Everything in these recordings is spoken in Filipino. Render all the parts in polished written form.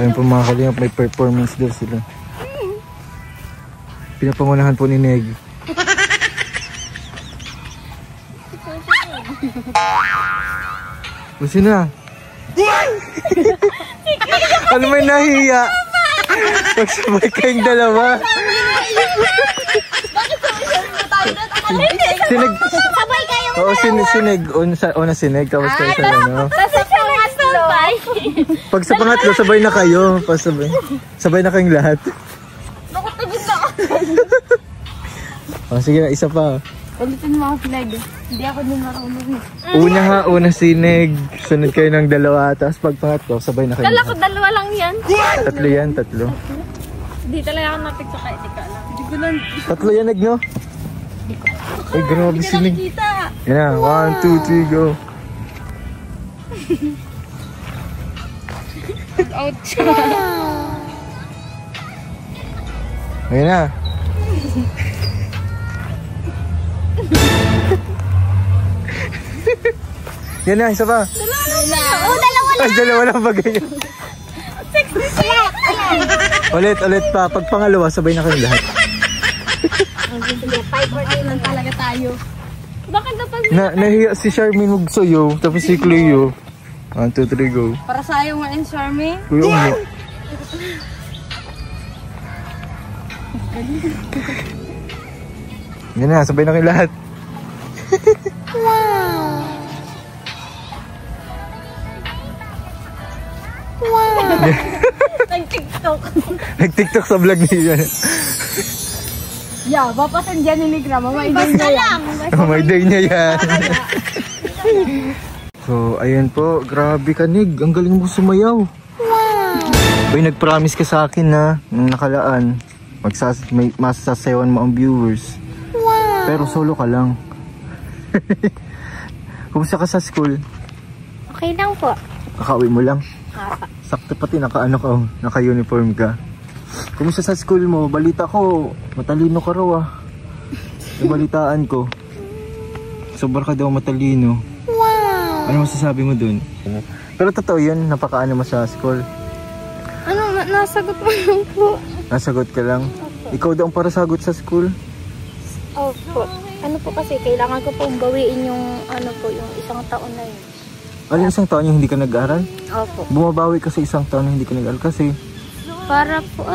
ayun po mga kalingap, may performance daw sila. Pinapangunahan po ni Neg. Kasi na. Ano may nahiya? Pagsabay kayong dalawa. Sineg. Sabay kayo. Oo, sineg. Una sineg, tapos kayo sa ano. Pag sa pangatlo, sabay na kayo. Sabay na kayong lahat. Bakit tagod na ako? Oh, sige na, isa pa. Ulitin mo ako, Neg. Hindi ako din marunong. Una sineg. Sunod kayo ng dalawa. Tapos pag pangatlo, sabay na kayo. Kala ko dalawa lang yan. Tatlo yan, tatlo. Hindi talaga ako napicture kahit ikaw lang. Hindi ko lang. Tatlo yan, Neg, no? Ay, grabe sineg. Yan na, 1, 2, 3, go. Out siya. Ayan na. Yan na, isa pa. Oo, dalawa lang. Ay, dalawa lang ba ganyan? Ulit pa. Pag pangalawa, sabay na kayong lahat. 5-4 lang talaga tayo. Bakit dapat Nahiya si Charmaine magsayo, tapos si Cleo. 1, 2, 3, go. para sa'yo nga in Charmaine? Kuya mo. Yan na, sabay na kayong lahat. Nag-tiktok. Nag-tiktok sa vlog niya. Yeah, papasan dyan ni Nigra. May day niya yan. May day niya yan. So, ayun po. Grabe ka, Nig. Ang galing mo sumayaw. Wow. Nag-promise ka sa akin na nung nakalaan, masasayawan mo ang viewers. Wow. Pero solo ka lang. Kumusta ka sa school? Okay lang po. Kakauwi mo lang? Sakto pati naka-uniform ka. Kumusta sa school mo? Balita ko, matalino ka raw ah. Balitaan ko. Sobra ka daw matalino. Wow! Ano masasabi mo dun? Pero totoo yun, napakaano mo sa school? Nasagot mo lang po. Nasagot ka lang? Opo. Ikaw daw ang para sagot sa school? Opo. Ano po kasi, kailangan ko pong bawiin yung yung isang taon na yun. Ano isang taon yung hindi ka nag-aaral? Opo. Bumabawi ka sa isang taon na hindi ka nag-aaral kasi? Para po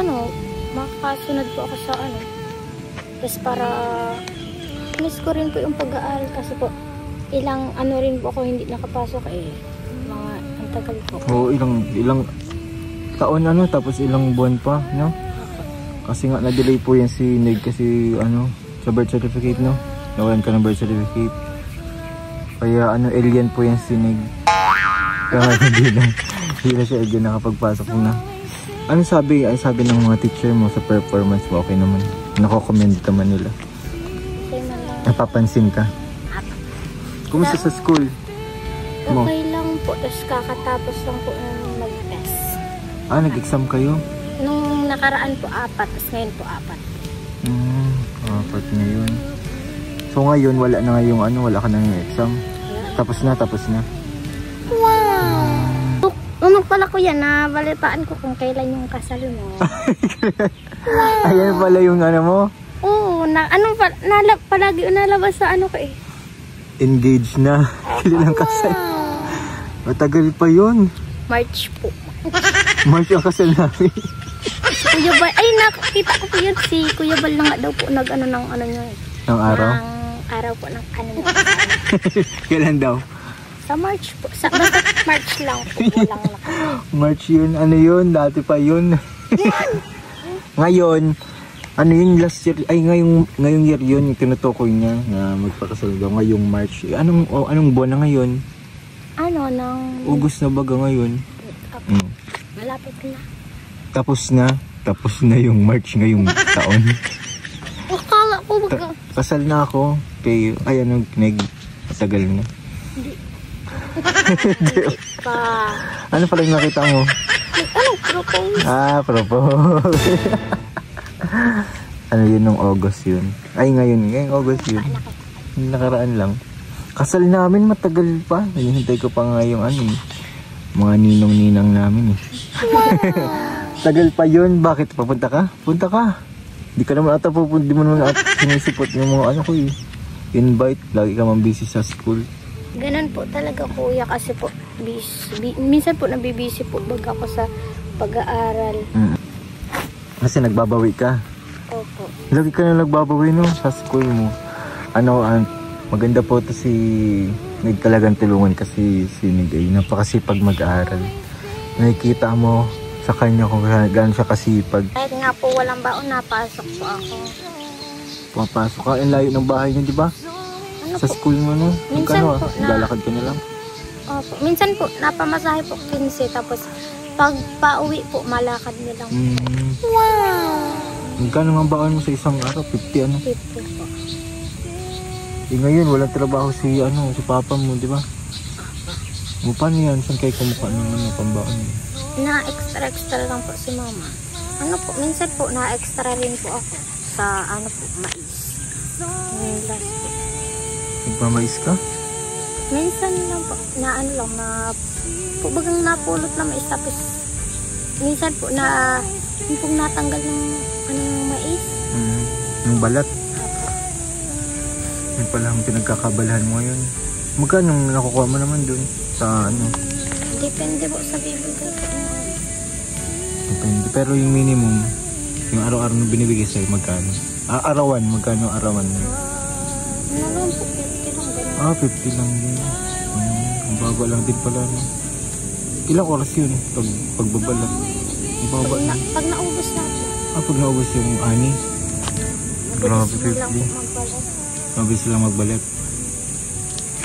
makasunod po ako sa Tapos para miss ko rin po yung pag-aaral kasi po ilang rin po ako hindi nakapasok mga ang tagal po. Oo, ilang taon tapos ilang buwan pa, no? Kasi nga na-delay po yan si Neg kasi sa birth certificate, no? Nawalan ka ng birth certificate. Kaya alien po yan si Neg. Kaya hindi na siya again nakapagpasok na. Ano sabi ng mga teacher mo sa performance mo? Okay naman. Nako-commend naman nila. Okay man lang. Napapansin ka? Kumusta sa school mo? Okay lang po. Tapos kakatapos lang po ng mag-test. Nag-exam kayo? Nung nakaraan po 4. Tapos ngayon po 4. 4 ngayon. So ngayon wala na ngayong wala ka na ng exam? Tapos na? Wow! Unong pala ko yan, balitaan ko kung kailan yung kasal mo. Wow. Ayan pala yung mo? Oo, palagi nalabas sa ko Engaged na. Kailan ang kasal? Matagal pa yun. March po. March ang kasal namin. Si Kuya Bal, nakakita ko po yun. Si Kuya Bal na nga daw po ng niya Ng araw? Ng araw po ng niya. Kailan daw? Sa March po. Basta March lang po. Walang March yun. Ano yun? Dati pa yun. Ngayon, yun last year? Ay, ngayong year yun. Yung tinutukoy niya na magpakasal daw. Ngayong March. Anong buwan na ngayon? August na baga ngayon? Malapit na. Tapos na yung March ngayong taon. Akala ko Kasal na ako. Kay, Neg. Matagal na. Hindi pa. Ano pala yung nakita mo? Propose. Propose. Yun nung August yun? Ay, ngayong August yun. Nakaraan lang. Kasal namin matagal pa. Hinihintay ko pa nga yung Mga ninong-ninang namin eh. Tagal pa yun. Bakit? Papunta ka? Punta ka. Di ka naman ata pupunta. Di mo naman ata sinisipot yung mga ano ko eh. Invite. Lagi ka man busy sa school. Ganun po talaga kuya kasi po minsan po nabibisi po baga ako sa pag-aaral. Kasi nagbabawi ka. Opo. Lagi ka na nagbabawi no sa school mo. Ano, maganda po to si nagtalagang tulungan kasi si Nigay. Napakasipag mag-aaral. Nakikita mo sa kanya kung gaano siya kasipag. Kahit nga po walang baon, napasok po ako. Papasok ka, ang layo ng bahay niya, di ba? Ano Sa po? school mo, no? Minsan Magkano, po na- lalakad ka na lang? Opo. Minsan po, napamasahe po 15. Tapos, pag pauwi po, malakad nilang. Wow! Magkano nga baon mo sa isang araw? 50 ano? 50 po. Ngayon, walang trabaho si papa mo, di ba? Paano yan? Saan kayo kumukha ng pambaon mo? Na-extra lang po si mama. Ano po, minsan po, na-extra rin po ako sa mais. Yung last po. Nagmamais ka? Minsan lang po, po bagang napulot na mais. Tapos, minsan po, yung pong natanggal ng mais. Yung balat. Yung pala ang pinagkakabalahan mo ngayon. Magkano nakukuha mo naman dun sa ano? Depende po sa bibigay po. Depende. Pero yung minimum, yung araw-araw na binibigay sa'yo, magkano? Arawan, magkano arawan mo? Ano lang po, 50 lang. Ganun. 50 lang din. Ang baba lang din pala. No? Ilang oras yun pagbabalat? Ang baba na. Pag naubos na po. Pag naubos yung ani? Grabe, Mabilis lang po 50. magbalat. Mabilis lang magbalat.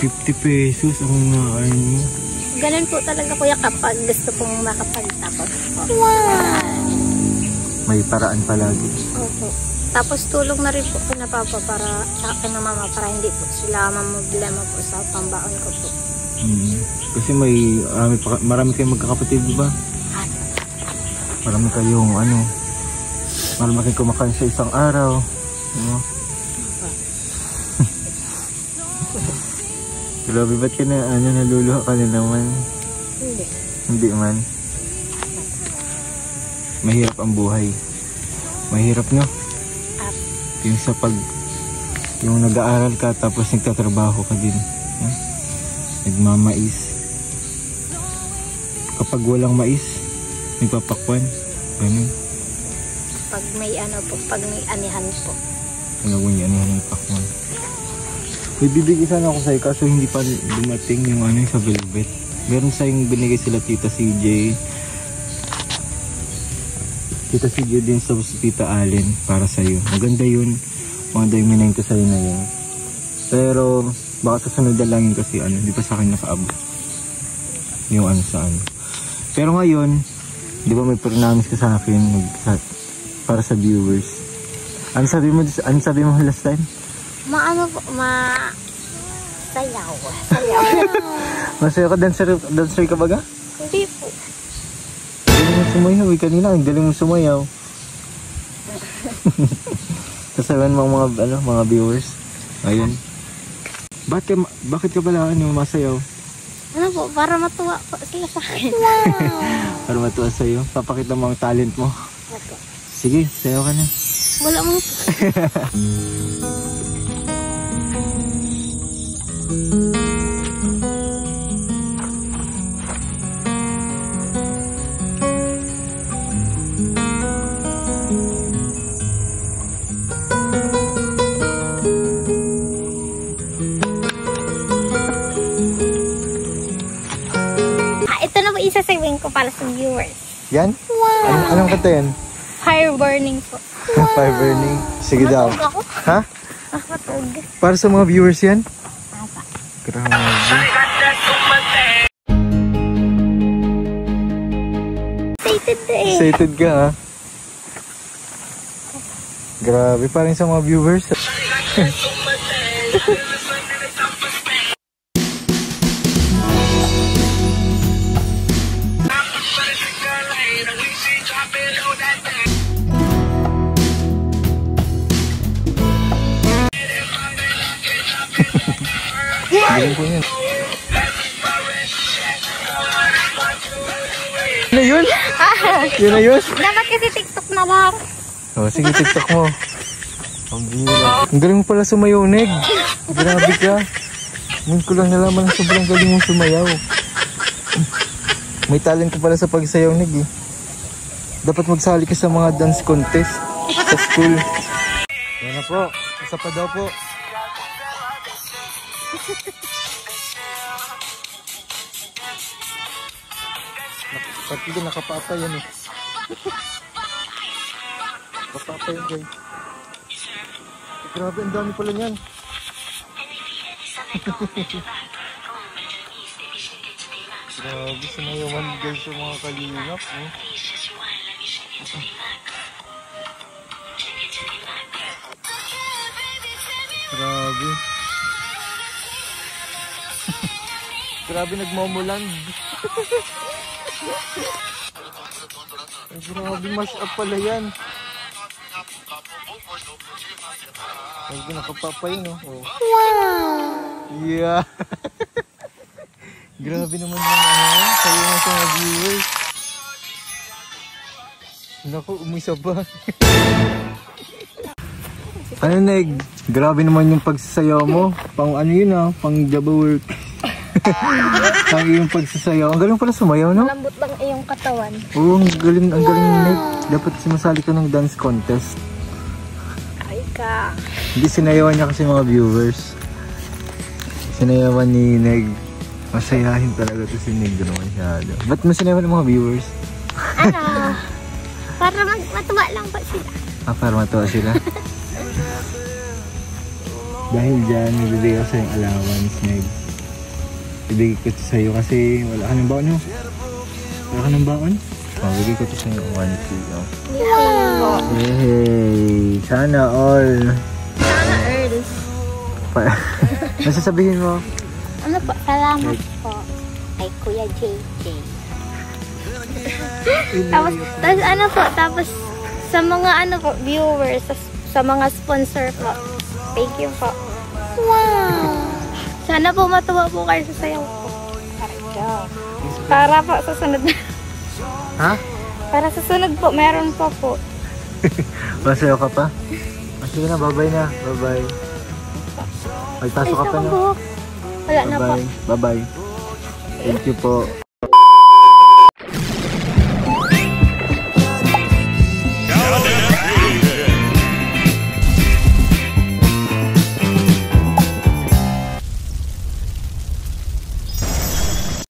50 pesos ang naan mo. Ganun po talaga kuya kapag gusto pong makapagtapos po. Wow! May paraan palagi. Opo. Tapos tulong na rin po ko na papa para sa akin na mama para hindi po sila mamproblema po sa pambaon ko po. Kasi marami kayong magkakapatid, di ba? Marami kayong marami kayong kumakain sa isang araw. No? Grabe, ba't ka na naluluha ka na naman? Hindi. Hindi man. Mahirap ang buhay. Mahirap, no? Yung yung nag-aaral ka tapos nagtatrabaho ka din. Nagmamais. Kapag walang mais, nagpapakwan. Ganun. Pag may pag may anihan po. Alam mo yan, yung pakwan. May bibigay sana ako sa'yo kaso hindi pa dumating yung sa velvet. Meron sa'yong binigay sila Tita CJ. Tita CJ din sa Tita Allen para sa'yo. Maganda yun. Maganda yung minayin ko sa'yo na yun. Pero baka susunod na lang yun kasi hindi pa sa akin nakaabot. Yung Pero ngayon, di ba may promise ka sa akin para sa viewers. Ano sabi mo last time? Sayaw. Masaya ka, dancer ka baga? Hindi po. Galing mo sumayaw kanina, ang galing mo sumayaw. Sasabihan mo mga viewers. Ayun. Bakit ka pala masayaw? Para matuwa po sila sa akin. Para matuwa sa'yo, papakita mo ang talent mo. Opo. Sige, sayaw ka na. Wala mo. Ito na po isasabihin ko para sa viewers. Yan? Wow! Anong kanta yan? Fire burning po. Fire burning. Sige daw. Matug ako. Ha? Matug. Para sa mga viewers yan? Apa. Grabe. Excited na eh. Excited ka ha? Grabe, parang sa mga viewers. Galing po yun. yun? Yun na yun? Dapat kasi TikTok na lang. Oh, sige, TikTok mo. Ang bira. Ang galing mo pala sumayaw, Neg. Grabe ka. Ngayon ko lang nalaman na sobrang galing mong sumayaw. May talent ka pala sa pagsayaw, Neg eh. Dapat magsali ka sa mga dance contest sa school. Yan na po. Isa pa daw po. Pati din nakapapa yan eh. Nakapapa yan guys. Grabe, ang dami pala niyan. Grabe, sumayawan guys sa mga kalingap. Eh. Grabe. Grabe, nagmumulan. Ay, grabe, mash up pala yan. Ay, nakapapa yun, oh. Wow! Yeah. Grabe naman yung ano, sayo na sa mga viewers. Naku, umisa ba? Ano, Neg? Grabe naman yung pagsasayaw mo. Pang ano yun ah, pang double work. Pang yung pagsasayaw. Ang galing pala sumayaw, no? Malambot lang iyong katawan. Oo, ang galing, Neg. Dapat sumasali ka ng dance contest. Ay ka. Hindi sinayawan niya kasi mga viewers. Sinayawan ni Neg. Masayahin talaga to si Neg doon masyado. Ba't mo sinayawan ng mga viewers? Ano? Para matuwa lang po sila. Ah, para matuwa sila? Dahil dyan, nabibigay ako sa'yo allowance, Neg. Ibigay ko ito sa'yo kasi wala ka ng baon, no? Wala ka ng baon? Oh, bigay ko ito sa'yo 1 kilo. Wow! Yay! Sana all! Sana Earl. Nasasabihin mo? Ano po? Salamat po kay Kuya JJ. tapos ano po? Tapos sa mga ano po, viewers, sa mga sponsor po. Thank you po. Wow! Sana po matuwa po kayo sa sayaw po. Para po sa sunod na. Ha? Para sa sunod po, meron pa po. Masayaw ka pa? Sige na, bye-bye na. Bye-bye. May pasok ka pa na. Wala na po. Bye-bye. Bye-bye. Thank you po.